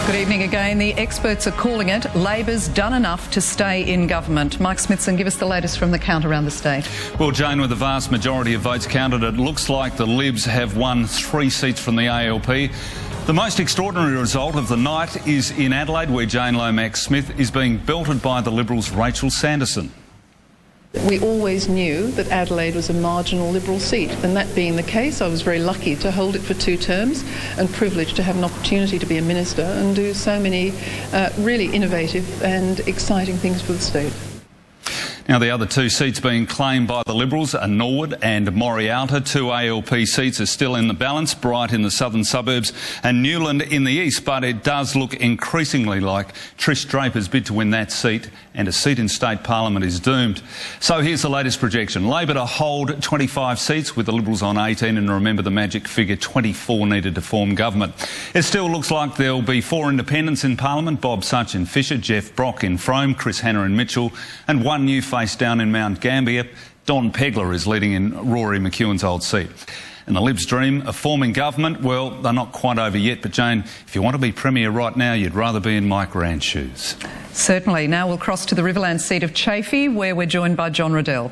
Good evening again. The experts are calling it Labor's done enough to stay in government. Mike Smithson, give us the latest from the count around the state. Well, Jane, with the vast majority of votes counted, it looks like the Libs have won 3 seats from the ALP. The most extraordinary result of the night is in Adelaide, where Jane Lomax-Smith is being belted by the Liberals' Rachel Sanderson. We always knew that Adelaide was a marginal Liberal seat, and that being the case, I was very lucky to hold it for 2 terms and privileged to have an opportunity to be a minister and do so many really innovative and exciting things for the state. Now, the other 2 seats being claimed by the Liberals are Norwood and Morialta. 2 ALP seats are still in the balance, Bright in the southern suburbs and Newland in the east, but it does look increasingly like Trish Draper's bid to win that seat and a seat in state parliament is doomed. So here's the latest projection. Labor to hold 25 seats with the Liberals on 18, and remember the magic figure 24 needed to form government. It still looks like there'll be 4 independents in parliament: Bob Such in Fisher, Jeff Brock in Frome, Chris Hanna in Mitchell, and 1 new face down in Mount Gambier. Don Pegler is leading in Rory McEwen's old seat. And the Libs' dream of forming government, well, they're not quite over yet, but Jane, if you want to be Premier right now, you'd rather be in Mike Rand's shoes. Certainly. Now we'll cross to the Riverland seat of Chaffey, where we're joined by John Riddell.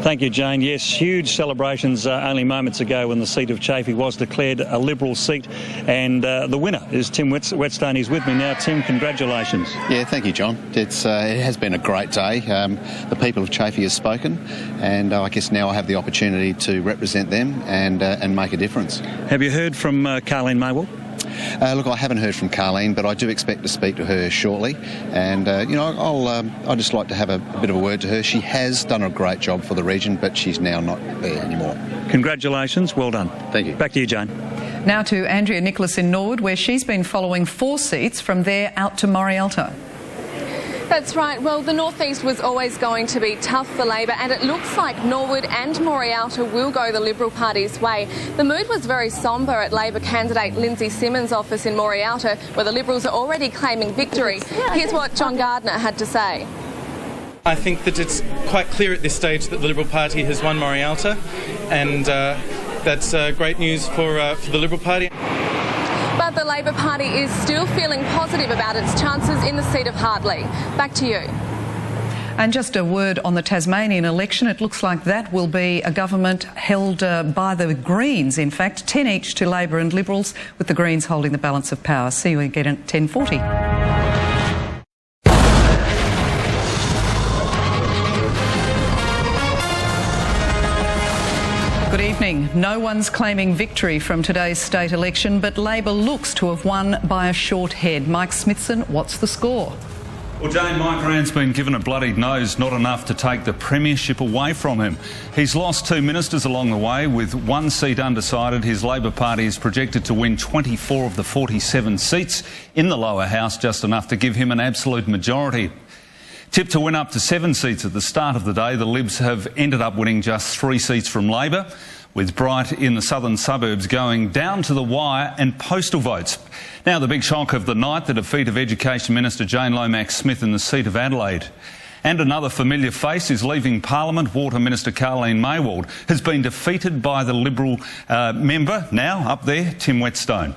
Thank you, Jane. Yes, huge celebrations only moments ago when the seat of Chaffey was declared a Liberal seat, and the winner is Tim Whetstone. He's with me now. Tim, congratulations. Yeah, thank you, John. It has been a great day. The people of Chaffey have spoken, and I guess now I have the opportunity to represent them and make a difference. Have you heard from Carleen Maywald? Look, I haven't heard from Carleen, but I do expect to speak to her shortly. And, I'd just like to have a bit of a word to her. She has done a great job for the region, but she's now not there anymore. Congratulations. Well done. Thank you. Back to you, Jane. Now to Andrea Nicholas in Norwood, where she's been following 4 seats from there out to Morialta. That's right. Well, the North East was always going to be tough for Labor, and it looks like Norwood and Morialta will go the Liberal Party's way. The mood was very sombre at Labor candidate Lindsay Simmons' office in Morialta, where the Liberals are already claiming victory. Here's what John Gardner had to say. I think that it's quite clear at this stage that the Liberal Party has won Morialta, and that's great news for the Liberal Party. But the Labor Party is still feeling positive about its chances in the seat of Hartley. Back to you. And just a word on the Tasmanian election. It looks like that will be a government held by the Greens. In fact, 10 each to Labor and Liberals, with the Greens holding the balance of power. See you again at 10:40. Good evening. No one's claiming victory from today's state election, but Labor looks to have won by a short head. Mike Smithson, what's the score? Well, Jane, Mike Rand's been given a bloodied nose, not enough to take the premiership away from him. He's lost 2 ministers along the way, with 1 seat undecided. His Labor Party is projected to win 24 of the 47 seats in the lower house, just enough to give him an absolute majority. Tipped to win up to 7 seats at the start of the day, the Libs have ended up winning just 3 seats from Labor, with Bright in the southern suburbs going down to the wire and postal votes. Now, the big shock of the night, the defeat of Education Minister Jane Lomax-Smith in the seat of Adelaide. And another familiar face is leaving Parliament. Water Minister Carleen Maywald has been defeated by the Liberal member, now up there, Tim Whetstone.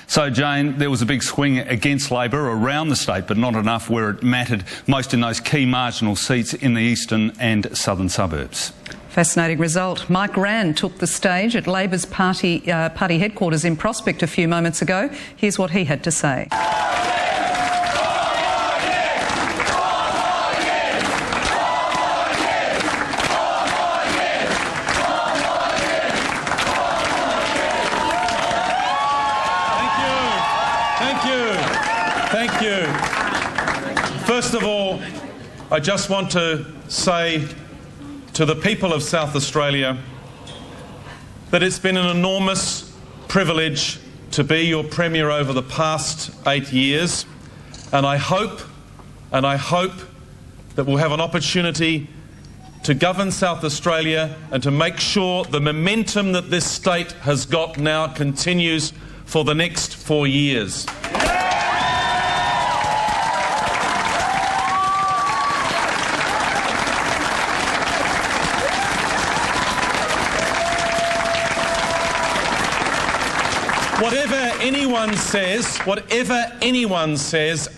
So, Jane, there was a big swing against Labor around the state, but not enough where it mattered most in those key marginal seats in the eastern and southern suburbs. Fascinating result. Mike Rand took the stage at Labor's party headquarters in Prospect a few moments ago. Here's what he had to say. Thank you. First of all, I just want to say to the people of South Australia that it's been an enormous privilege to be your Premier over the past 8 years, and I hope that we'll have an opportunity to govern South Australia and to make sure the momentum that this state has got now continues for the next 4 years. whatever anyone says,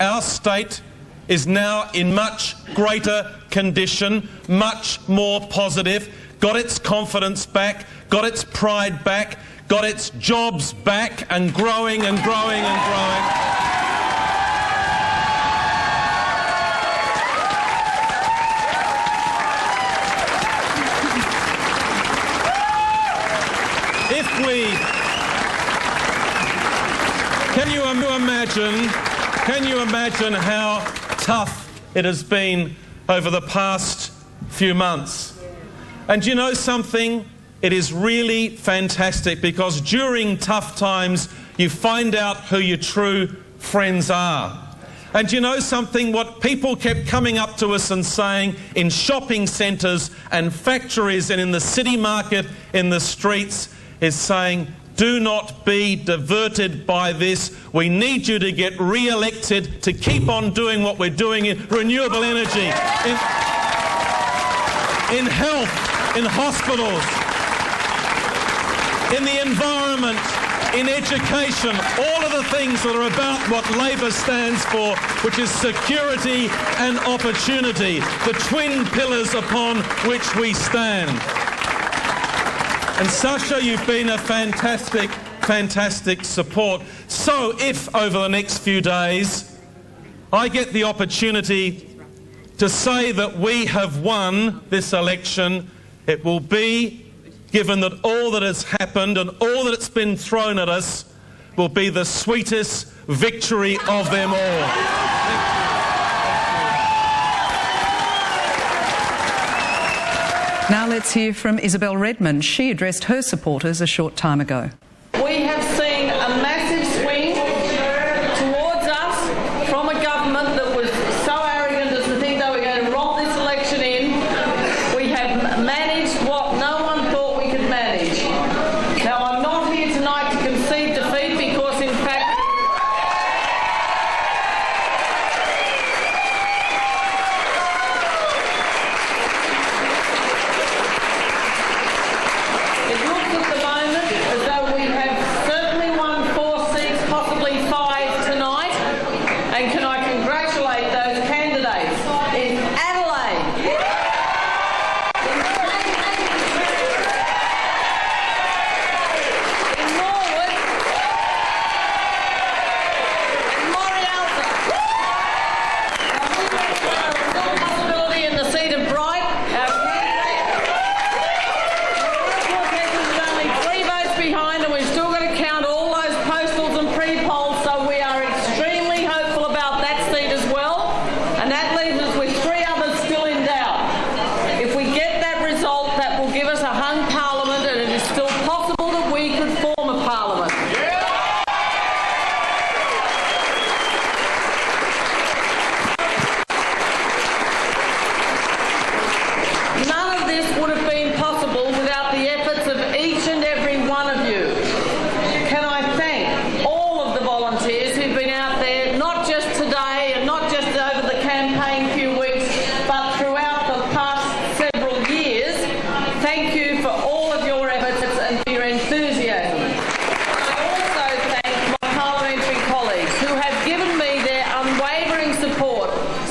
our state is now in much greater condition, much more positive, got its confidence back, got its pride back, got its jobs back, and growing and growing and growing. Can you imagine how tough it has been over the past few months? And you know something? It is really fantastic, because during tough times you find out who your true friends are. And you know something? What people kept coming up to us and saying in shopping centres and factories and in the city market, in the streets, is saying, do not be diverted by this. We need you to get re-elected to keep on doing what we're doing in renewable energy, in health, in hospitals, in the environment, in education, all of the things that are about what Labor stands for, which is security and opportunity, the twin pillars upon which we stand. And Sasha, you've been a fantastic, fantastic support. So if over the next few days I get the opportunity to say that we have won this election, it will be, given that all that has happened and all that it's been thrown at us, will be the sweetest victory of them all. Now let's hear from Isabel Redmond. She addressed her supporters a short time ago. We have seen a massive swing towards us from a government that was so arrogant as to think they were going to rob this election in. We have managed what no one thought we could manage. Now, I'm not here tonight to concede defeat, because in fact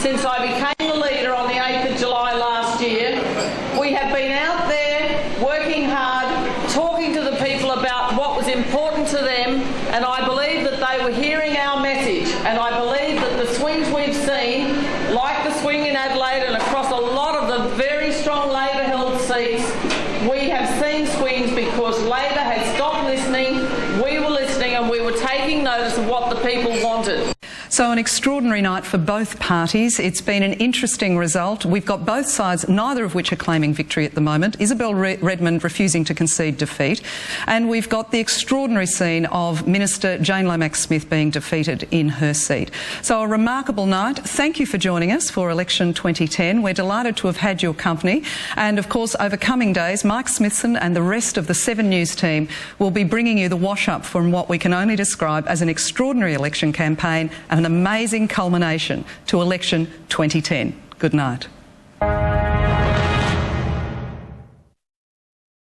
since I became the leader on the 8th of July last year. We have been out there working hard, talking to the people about what was important to them, and I believe that they were hearing our message, and I believe that the swings we've seen, like the swing in Adelaide and across a lot of the very strong Labor-held seats, we have seen swings because Labor had stopped listening, we were listening, and we were taking notice of what the people wanted. So an extraordinary night for both parties. It's been an interesting result. We've got both sides, neither of which are claiming victory at the moment. Isabel Redmond refusing to concede defeat. And we've got the extraordinary scene of Minister Jane Lomax-Smith being defeated in her seat. So a remarkable night. Thank you for joining us for election 2010. We're delighted to have had your company. And of course, over coming days, Mike Smithson and the rest of the 7 News team will be bringing you the wash-up from what we can only describe as an extraordinary election campaign and an amazing culmination to election 2010. Good night.